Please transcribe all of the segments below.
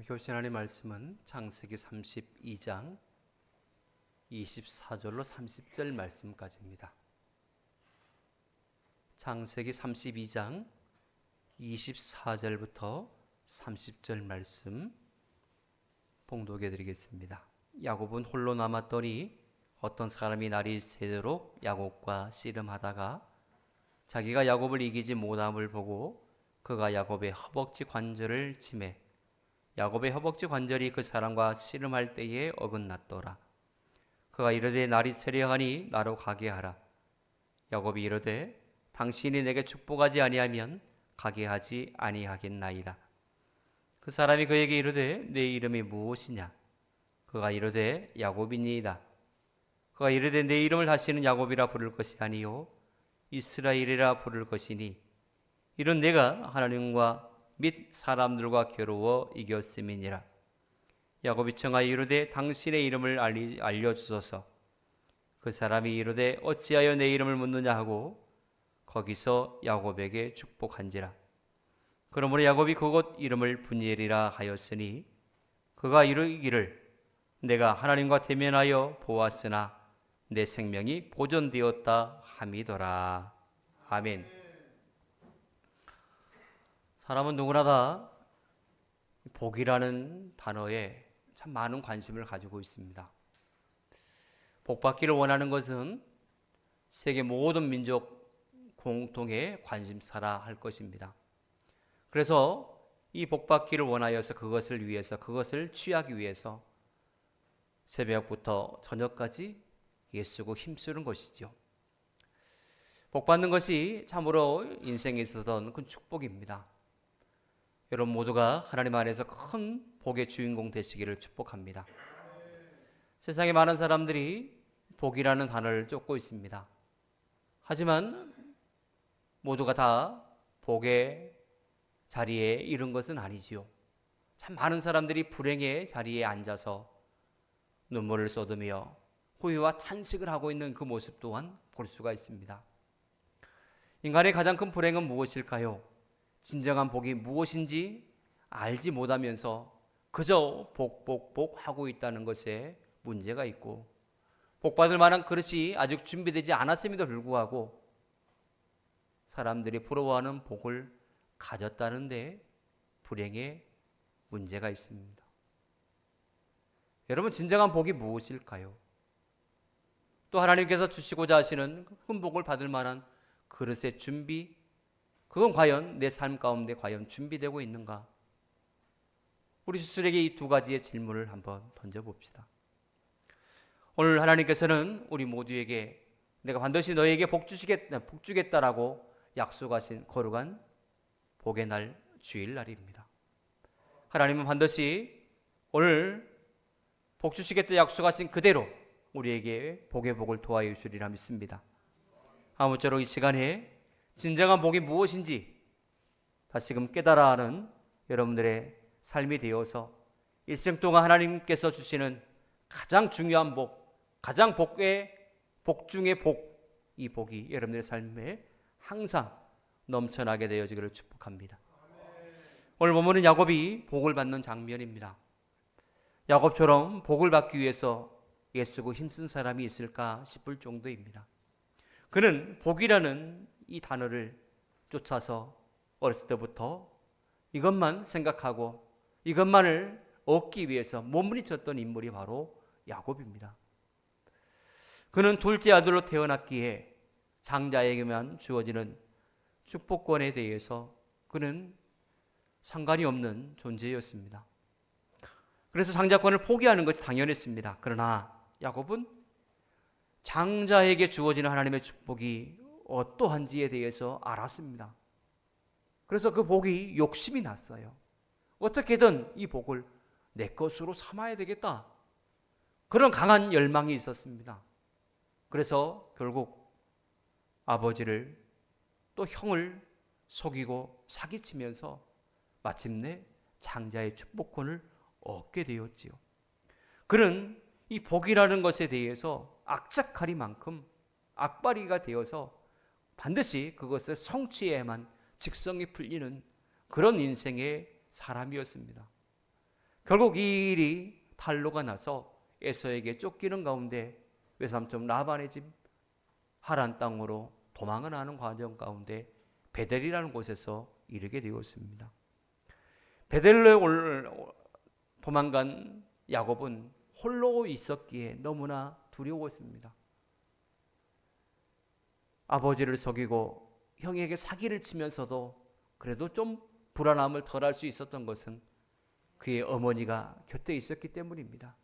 교신 하나님의 말씀은 창세기 32장 24절로 30절 말씀까지입니다. 창세기 32장 24절부터 30절 말씀 봉독해 드리겠습니다. 야곱은 홀로 남았더니 어떤 사람이 날이 새도록 야곱과 씨름하다가 자기가 야곱을 이기지 못함을 보고 그가 야곱의 허벅지 관절을 치매 야곱의 허벅지 관절이 그 사람과 씨름할 때에 어긋났더라. 그가 이르되 날이 세려하니 나로 가게 하라. 야곱이 이르되 당신이 내게 축복하지 아니하면 가게 하지 아니하겠나이다. 그 사람이 그에게 이르되 내 이름이 무엇이냐? 그가 이르되 야곱이니이다. 그가 이르되 내 이름을 다시는 야곱이라 부를 것이 아니요 이스라엘이라 부를 것이니 이는 내가 하나님과 및 사람들과 겨루어 이겼음이니라. 야곱이 청하여 이르되 당신의 이름을 알려주소서. 그 사람이 이르되 어찌하여 내 이름을 묻느냐 하고 거기서 야곱에게 축복한지라. 그러므로 야곱이 그곳 이름을 분이엘이라 하였으니 그가 이르기를 내가 하나님과 대면하여 보았으나 내 생명이 보존되었다 함이더라. 아멘. 사람은 누구나 다 복이라는 단어에 참 많은 관심을 가지고 있습니다. 복받기를 원하는 것은 세계 모든 민족 공통의 관심사라 할 것입니다. 그래서 이 복받기를 원하여서 그것을 위해서 그것을 취하기 위해서 새벽부터 저녁까지 애쓰고 힘쓰는 것이죠. 복받는 것이 참으로 인생에 있어서는 큰 축복입니다. 여러분 모두가 하나님 안에서 큰 복의 주인공 되시기를 축복합니다. 세상에 많은 사람들이 복이라는 단어를 쫓고 있습니다. 하지만 모두가 다 복의 자리에 이른 것은 아니지요. 참 많은 사람들이 불행의 자리에 앉아서 눈물을 쏟으며 후회와 탄식을 하고 있는 그 모습 또한 볼 수가 있습니다. 인간의 가장 큰 불행은 무엇일까요? 진정한 복이 무엇인지 알지 못하면서 그저 복 하고 있다는 것에 문제가 있고 복받을 만한 그릇이 아직 준비되지 않았음에도 불구하고 사람들이 부러워하는 복을 가졌다는데 불행의 문제가 있습니다. 여러분 진정한 복이 무엇일까요? 또 하나님께서 주시고자 하시는 큰 복을 받을 만한 그릇의 준비 그건 과연 내 삶 가운데 과연 준비되고 있는가? 우리 스스로에게 이 두 가지의 질문을 한번 던져봅시다. 오늘 하나님께서는 우리 모두에게 내가 반드시 너에게 복 주겠다라고 약속하신 거룩한 복의 날 주일 날입니다. 하나님은 반드시 오늘 복 주시겠다 약속하신 그대로 우리에게 복의 복을 도와여 주리라 믿습니다. 아무쪼록 이 시간에 진정한 복이 무엇인지 다시금 깨달아 하는 여러분들의 삶이 되어서 일생 동안 하나님께서 주시는 가장 중요한 복, 가장 복 중의 복, 이 복이 여러분들의 삶에 항상 넘쳐나게 되어지기를 축복합니다. 오늘 본문은 야곱이 복을 받는 장면입니다. 야곱처럼 복을 받기 위해서 애쓰고 힘쓴 사람이 있을까 싶을 정도입니다. 그는 복이라는 이 단어를 쫓아서 어렸을 때부터 이것만 생각하고 이것만을 얻기 위해서 몸부림쳤던 인물이 바로 야곱입니다. 그는 둘째 아들로 태어났기에 장자에게만 주어지는 축복권에 대해서 그는 상관이 없는 존재였습니다. 그래서 장자권을 포기하는 것이 당연했습니다. 그러나 야곱은 장자에게 주어지는 하나님의 축복이 어떠한지에 대해서 알았습니다. 그래서 그 복이 욕심이 났어요. 어떻게든 이 복을 내 것으로 삼아야 되겠다. 그런 강한 열망이 있었습니다. 그래서 결국 아버지를 또 형을 속이고 사기치면서 마침내 장자의 축복권을 얻게 되었지요. 그는 이 복이라는 것에 대해서 악착하리만큼 악바리가 되어서 반드시 그것을 성취해야만 직성이 풀리는 그런 인생의 사람이었습니다. 결국 이 일이 탄로가 나서 에서에게 쫓기는 가운데 외삼촌 라반의 집 하란 땅으로 도망을 하는 과정 가운데 베델이라는 곳에서 이르게 되었습니다. 베델로 도망간 야곱은 홀로 있었기에 너무나 두려웠습니다. 아버지를 속이고 형에게 사기를 치면서도 그래도 좀 불안함을 덜할 수 있었던 것은 그의 어머니가 곁에 있었기 때문입니다.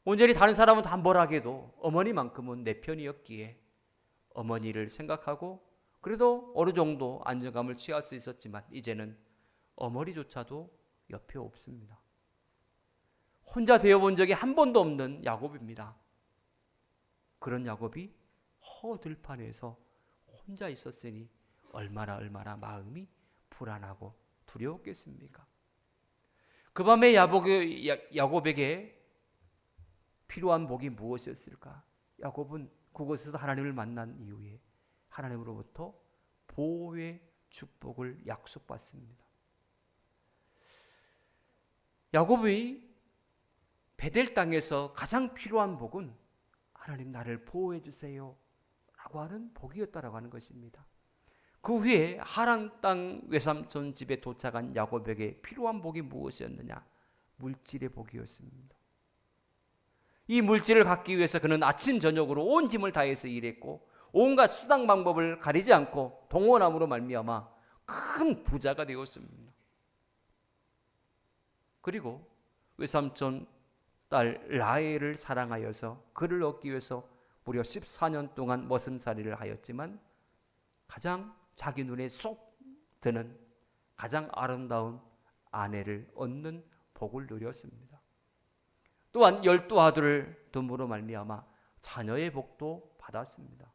온전히 다른 사람은 다 뭐라 해도 어머니만큼은 내 편이었기에 어머니를 생각하고 그래도 어느 정도 안정감을 취할 수 있었지만 이제는 어머니조차도 옆에 없습니다. 혼자 되어본 적이 한 번도 없는 야곱입니다. 그런 야곱이 허들판에서 혼자 있었으니 얼마나 마음이 불안하고 두려웠겠습니까? 그 밤에 야곱에게 필요한 복이 무엇이었을까? 야곱은 그곳에서 하나님을 만난 이후에 하나님으로부터 보호의 축복을 약속받습니다. 야곱이 베델 땅에서 가장 필요한 복은 하나님 나를 보호해 주세요 라고 하는 복이었다라고 하는 것입니다. 그 후에 하란 땅 외삼촌 집에 도착한 야곱에게 필요한 복이 무엇이었느냐? 물질의 복이었습니다. 이 물질을 갖기 위해서 그는 아침 저녁으로 온 힘을 다해서 일했고 온갖 수단 방법을 가리지 않고 동원함으로 말미암아 큰 부자가 되었습니다. 그리고 외삼촌 딸 라헬을 사랑하여서 그를 얻기 위해서 무려 14년 동안 머슴살이를 하였지만 가장 자기 눈에 쏙 드는 가장 아름다운 아내를 얻는 복을 누렸습니다. 또한 12아들을 둠으로 말미암아 자녀의 복도 받았습니다.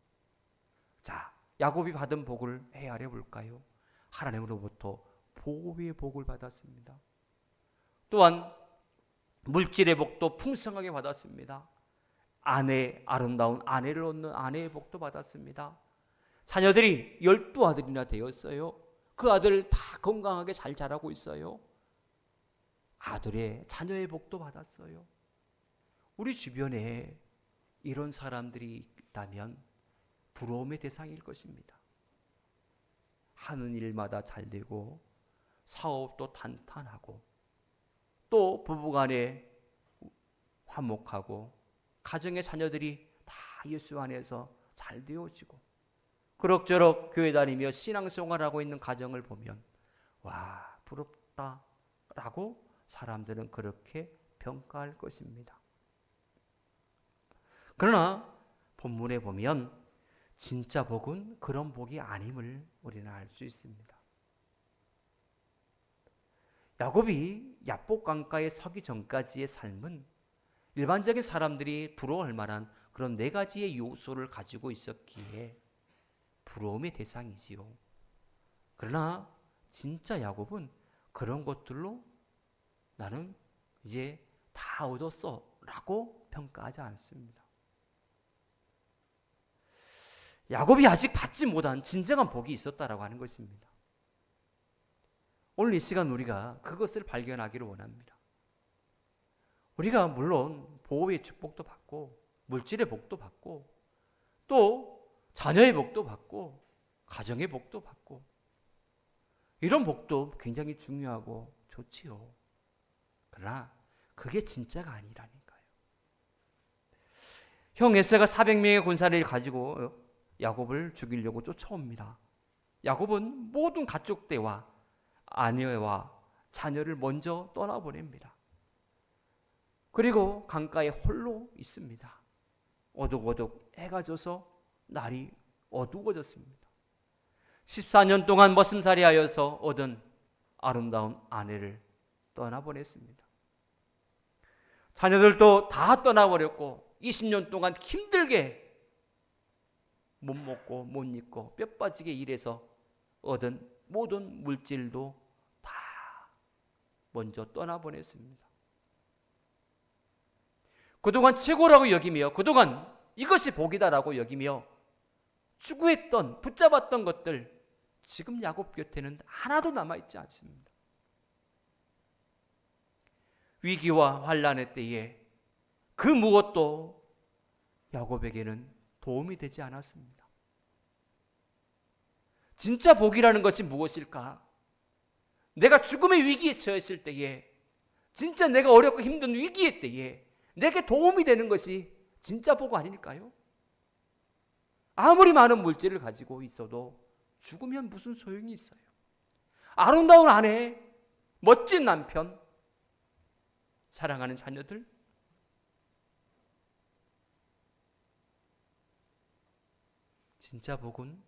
자, 야곱이 받은 복을 헤아려 볼까요? 하나님으로부터 보호의 복을 받았습니다. 또한 물질의 복도 풍성하게 받았습니다. 아름다운 아내를 얻는 아내의 복도 받았습니다. 자녀들이 12아들이나 되었어요. 그 아들 다 건강하게 잘 자라고 있어요. 아들의 자녀의 복도 받았어요. 우리 주변에 이런 사람들이 있다면 부러움의 대상일 것입니다. 하는 일마다 잘 되고 사업도 탄탄하고 또 부부간에 화목하고 가정의 자녀들이 다 예수 안에서 잘 되어지고 그럭저럭 교회 다니며 신앙생활하고 있는 가정을 보면 와 부럽다라고 사람들은 그렇게 평가할 것입니다. 그러나 본문에 보면 진짜 복은 그런 복이 아님을 우리는 알 수 있습니다. 야곱이 야복 강가에 서기 전까지의 삶은 일반적인 사람들이 부러워할 만한 그런 4가지의 요소를 가지고 있었기에 부러움의 대상이지요. 그러나 진짜 야곱은 그런 것들로 나는 이제 다 얻었어 라고 평가하지 않습니다. 야곱이 아직 받지 못한 진정한 복이 있었다라고 하는 것입니다. 오늘 이 시간 우리가 그것을 발견하기를 원합니다. 우리가 물론 보호의 축복도 받고 물질의 복도 받고 또 자녀의 복도 받고 가정의 복도 받고 이런 복도 굉장히 중요하고 좋지요. 그러나 그게 진짜가 아니라니까요. 형 에서가 400명의 군사를 가지고 야곱을 죽이려고 쫓아옵니다. 야곱은 모든 가족대와 아내와 자녀를 먼저 떠나보냅니다. 그리고 강가에 홀로 있습니다. 어둑어둑 해가 져서 날이 어두워졌습니다. 14년 동안 머슴살이하여서 얻은 아름다운 아내를 떠나보냈습니다. 자녀들도 다 떠나버렸고 20년 동안 힘들게 못 먹고 못 입고 뼈 빠지게 일해서 얻은 모든 물질도 다 먼저 떠나보냈습니다. 그동안 최고라고 여기며 그동안 이것이 복이다라고 여기며 추구했던 붙잡았던 것들 지금 야곱 곁에는 하나도 남아있지 않습니다. 위기와 환난의 때에 그 무엇도 야곱에게는 도움이 되지 않았습니다. 진짜 복이라는 것이 무엇일까? 내가 죽음의 위기에 처했을 때에, 진짜 내가 어렵고 힘든 위기의 때에 내게 도움이 되는 것이 진짜 복 아닐까요? 아무리 많은 물질을 가지고 있어도 죽으면 무슨 소용이 있어요? 아름다운 아내, 멋진 남편, 사랑하는 자녀들, 진짜 복은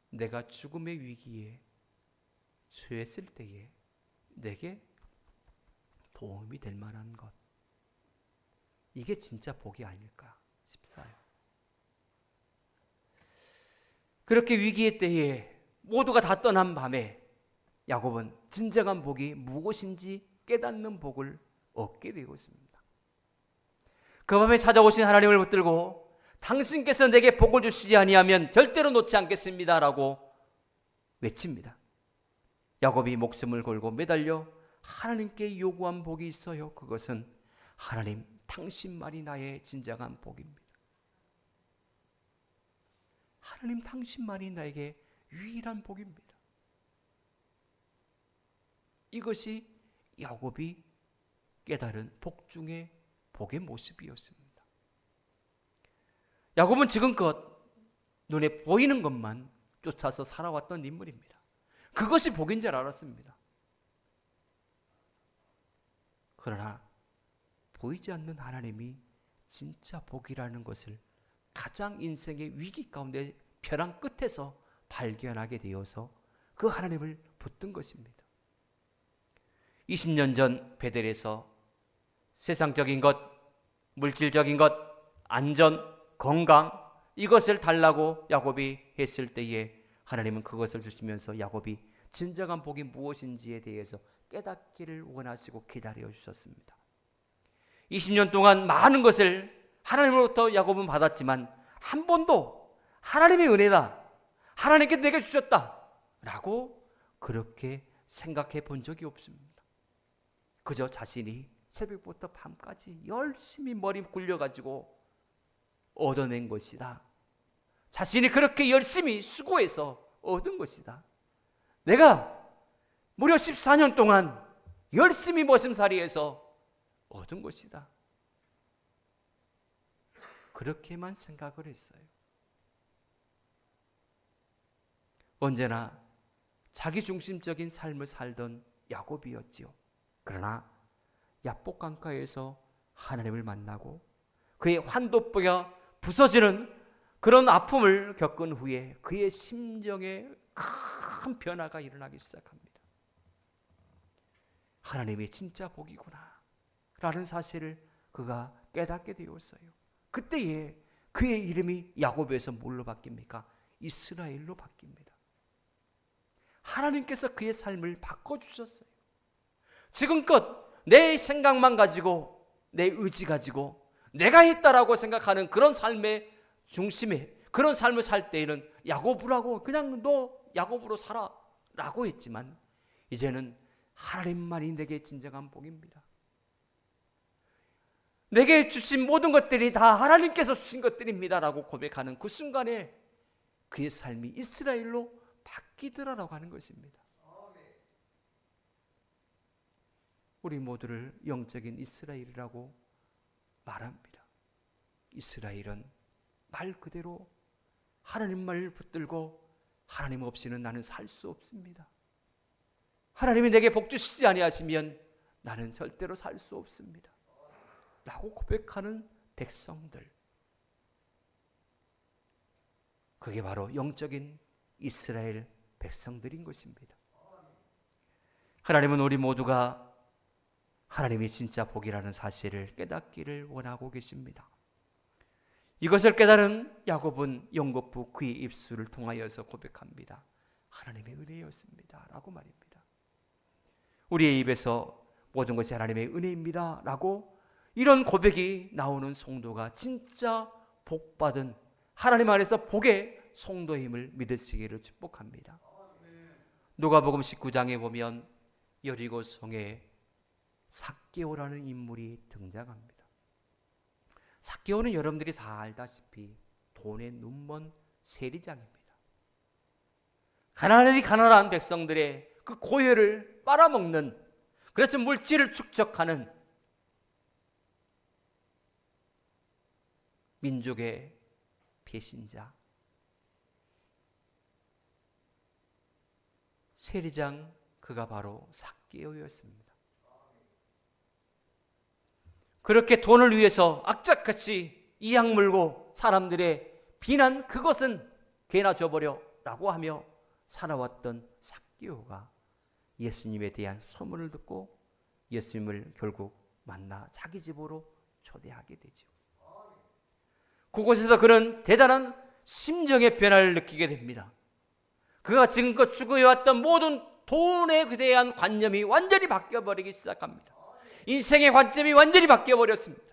내가 죽음의 위기에 처했을 때에 내게 도움이 될 만한 것, 이게 진짜 복이 아닐까 싶어요. 그렇게 위기의 때에 모두가 다 떠난 밤에 야곱은 진정한 복이 무엇인지 깨닫는 복을 얻게 되었습니다. 그 밤에 찾아오신 하나님을 붙들고 당신께서 내게 복을 주시지 아니하면 절대로 놓지 않겠습니다 라고 외칩니다. 야곱이 목숨을 걸고 매달려 하나님께 요구한 복이 있어요. 그것은 하나님, 당신만이 나의 진정한 복입니다. 하나님, 당신만이 나에게 유일한 복입니다. 이것이 야곱이 깨달은 복 중의 복의 모습이었습니다. 야곱은 지금껏 눈에 보이는 것만 쫓아서 살아왔던 인물입니다. 그것이 복인 줄 알았습니다. 그러나 보이지 않는 하나님이 진짜 복이라는 것을 가장 인생의 위기 가운데 벼랑 끝에서 발견하게 되어서 그 하나님을 붙든 것입니다. 20년 전 베델에서 세상적인 것, 물질적인 것, 안전, 건강, 이것을 달라고 야곱이 했을 때에 하나님은 그것을 주시면서 야곱이 진정한 복이 무엇인지에 대해서 깨닫기를 원하시고 기다려 주셨습니다. 20년 동안 많은 것을 하나님으로부터 야곱은 받았지만 한 번도 하나님의 은혜다, 하나님께 내게 주셨다 라고 그렇게 생각해 본 적이 없습니다. 그저 자신이 새벽부터 밤까지 열심히 머리 굴려가지고 얻어낸 것이다, 자신이 그렇게 열심히 수고해서 얻은 것이다, 내가 무려 14년 동안 열심히 머슴살이해서 얻은 것이다, 그렇게만 생각을 했어요. 언제나 자기중심적인 삶을 살던 야곱이었지요. 그러나 야복 강가에서 하나님을 만나고 그의 환도뼈가 부서지는 그런 아픔을 겪은 후에 그의 심정에 큰 변화가 일어나기 시작합니다. 하나님이 진짜 복이구나 라는 사실을 그가 깨닫게 되었어요. 그때에 그의 이름이 야곱에서 뭘로 바뀝니까? 이스라엘로 바뀝니다. 하나님께서 그의 삶을 바꿔주셨어요. 지금껏 내 생각만 가지고, 내 의지 가지고 내가 했다라고 생각하는 그런 삶의 중심에, 그런 삶을 살 때에는 야곱으라고, 그냥 너 야곱으로 살아 라고 했지만 이제는 하나님만이 내게 진정한 복입니다. 내게 주신 모든 것들이 다 하나님께서 주신 것들입니다 라고 고백하는 그 순간에 그의 삶이 이스라엘로 바뀌더라라고 하는 것입니다. 우리 모두를 영적인 이스라엘이라고 말합니다. 이스라엘은 말 그대로 하나님 말을 붙들고 하나님 없이는 나는 살 수 없습니다. 하나님이 내게 복 주시지 아니하시면 나는 절대로 살 수 없습니다 라고 고백하는 백성들, 그게 바로 영적인 이스라엘 백성들인 것입니다. 하나님은 우리 모두가 하나님이 진짜 복이라는 사실을 깨닫기를 원하고 계십니다. 이것을 깨달은 야곱은 영겁부 그의 입술을 통하여서 고백합니다. 하나님의 은혜였습니다 라고 말입니다. 우리의 입에서 모든 것이 하나님의 은혜입니다 라고 이런 고백이 나오는 성도가 진짜 복받은, 하나님 안에서 복의 성도임을 믿으시기를 축복합니다. 누가복음 19장에 보면 여리고 성에 삭개오라는 인물이 등장합니다. 삭개오는 여러분들이 다 알다시피 돈의 눈먼 세리장입니다. 가난한 백성들의 그 고혈을 빨아먹는, 그래서 물질을 축적하는 민족의 배신자, 세리장, 그가 바로 삭개오였습니다. 그렇게 돈을 위해서 악착같이 이악 물고 사람들의 비난, 그것은 개나 줘버려 라고 하며 살아왔던 삭개오가 예수님에 대한 소문을 듣고 예수님을 결국 만나 자기 집으로 초대하게 되죠. 그곳에서 그는 대단한 심정의 변화를 느끼게 됩니다. 그가 지금껏 추구해왔던 모든 돈에 대한 관념이 완전히 바뀌어버리기 시작합니다. 인생의 관점이 완전히 바뀌어버렸습니다.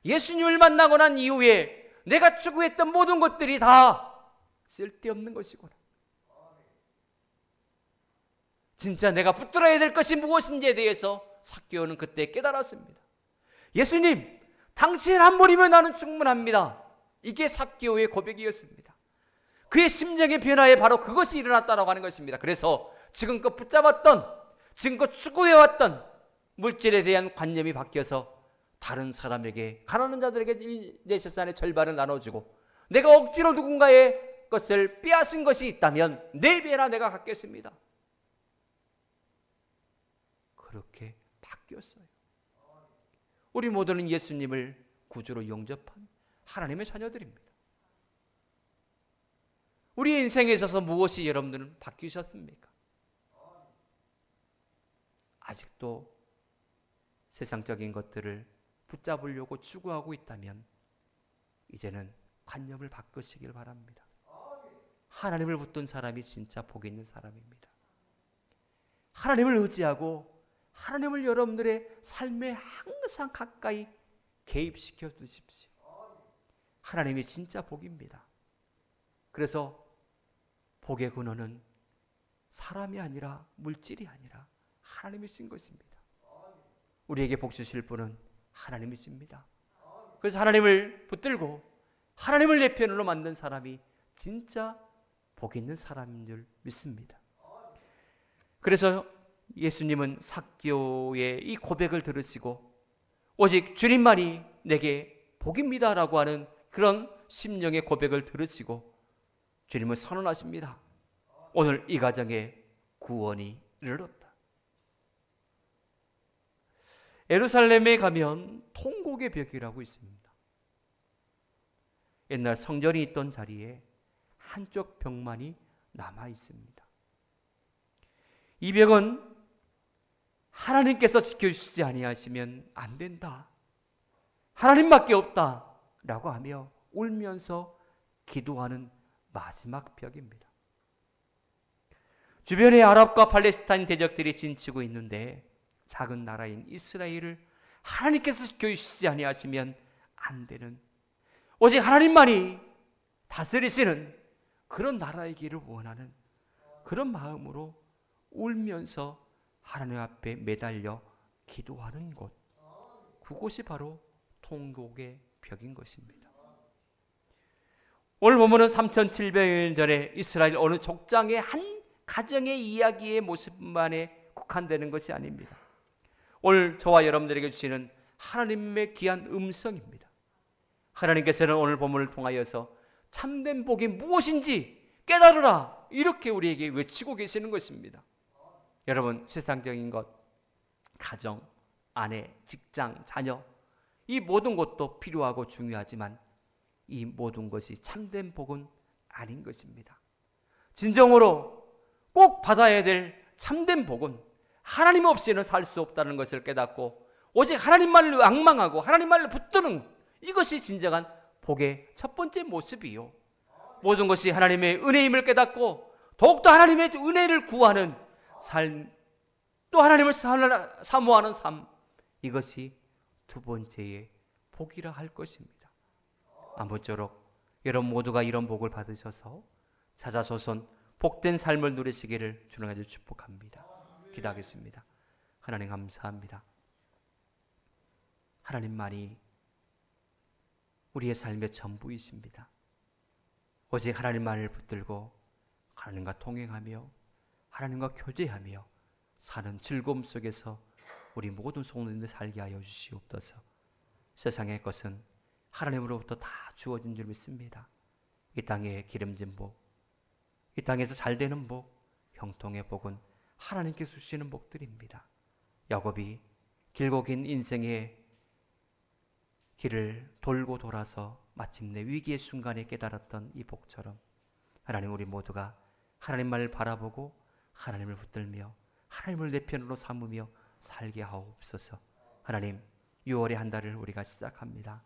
예수님을 만나고 난 이후에 내가 추구했던 모든 것들이 다 쓸데없는 것이구나. 진짜 내가 붙들어야 될 것이 무엇인지에 대해서 삭개오는 그때 깨달았습니다. 예수님, 당신 한 분이면 나는 충분합니다. 이게 삭개오의 고백이었습니다. 그의 심정의 변화에 바로 그것이 일어났다고 하는 것입니다. 그래서 지금껏 붙잡았던, 지금껏 추구해왔던 물질에 대한 관념이 바뀌어서 다른 사람에게, 가난한 자들에게 내 재산의 절반을 나눠주고, 내가 억지로 누군가의 것을 빼앗은 것이 있다면 4배나 내가 갖겠습니다. 그렇게 바뀌었어요. 우리 모두는 예수님을 구주로 영접한 하나님의 자녀들입니다. 우리 인생에 있어서 무엇이 여러분들은 바뀌셨습니까? 아직도 세상적인 것들을 붙잡으려고 추구하고 있다면 이제는 관념을 바꾸시길 바랍니다. 하나님을 붙든 사람이 진짜 복 있는 사람입니다. 하나님을 의지하고 하나님을 여러분들의 삶에 항상 가까이 개입시켜 두십시오. 하나님이 진짜 복입니다. 그래서 복의 근원은 사람이 아니라 물질이 아니라 하나님이신 것입니다. 우리에게 복 주실 분은 하나님이십니다. 그래서 하나님을 붙들고 하나님을 내 편으로 만든 사람이 진짜 복 있는 사람인 줄 믿습니다. 그래서 예수님은 삭개오의 이 고백을 들으시고 오직 주님만이 내게 복입니다라고 하는 그런 심령의 고백을 들으시고 주님은 선언하십니다. 오늘 이 가정에 구원이 이르렀다. 예루살렘에 가면 통곡의 벽이라고 있습니다. 옛날 성전이 있던 자리에 한쪽 벽만이 남아 있습니다. 이 벽은 하나님께서 지켜주시지 아니하시면 안 된다, 하나님밖에 없다 라고 하며 울면서 기도하는 마지막 벽입니다. 주변에 아랍과 팔레스타인 대적들이 진치고 있는데 작은 나라인 이스라엘을 하나님께서 지켜주시지 아니하시면 안 되는, 오직 하나님만이 다스리시는 그런 나라이기를 원하는 그런 마음으로 울면서 하나님 앞에 매달려 기도하는 곳, 그곳이 바로 통곡의 벽인 것입니다. 오늘 보면은 3700년 전에 이스라엘 어느 족장의 한 가정의 이야기의 모습만에 국한되는 것이 아닙니다. 오늘 저와 여러분들에게 주시는 하나님의 귀한 음성입니다. 하나님께서는 오늘 본문을 통하여서 참된 복이 무엇인지 깨달으라, 이렇게 우리에게 외치고 계시는 것입니다. 여러분, 세상적인 것, 가정, 아내, 직장, 자녀, 이 모든 것도 필요하고 중요하지만 이 모든 것이 참된 복은 아닌 것입니다. 진정으로 꼭 받아야 될 참된 복은 하나님 없이는 살 수 없다는 것을 깨닫고 오직 하나님만을 앙망하고 하나님만을 붙드는, 이것이 진정한 복의 첫 번째 모습이요, 모든 것이 하나님의 은혜임을 깨닫고 더욱더 하나님의 은혜를 구하는 삶, 또 하나님을 사모하는 삶, 이것이 두 번째의 복이라 할 것입니다. 아무쪼록 여러분 모두가 이런 복을 받으셔서 자자손손 복된 삶을 누리시기를 주님의 축복합니다. 기도하겠습니다. 하나님 감사합니다. 하나님만이 우리의 삶의 전부이십니다. 오직 하나님만을 붙들고 하나님과 동행하며 하나님과 교제하며 사는 즐거움 속에서 우리 모든 성도님들 살게 하여 주시옵소서. 세상의 것은 하나님으로부터 다 주어진 줄 믿습니다. 이 땅의 기름진 복, 이 땅에서 잘되는 복, 형통의 복은 하나님께서 주시는 복들입니다. 야곱이 길고 긴 인생의 길을 돌고 돌아서 마침내 위기의 순간에 깨달았던 이 복처럼 하나님, 우리 모두가 하나님만을 바라보고 하나님을 붙들며 하나님을 내 편으로 삼으며 살게 하옵소서. 하나님, 6월의 한 달을 우리가 시작합니다.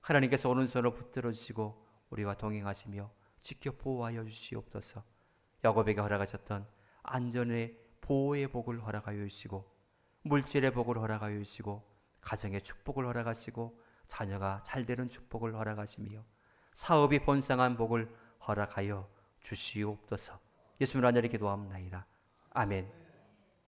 하나님께서 오른손으로 붙들어 주시고 우리와 동행하시며 지켜 보호하여 주시옵소서. 야곱에게 허락하셨던 안전의 보호의 복을 허락하여 주시고 물질의 복을 허락하여 주시고 가정의 축복을 허락하시고 자녀가 잘되는 축복을 허락하시며 사업이 번성한 복을 허락하여 주시옵소서. 예수님으로 간절히 기도합나이다. 아멘.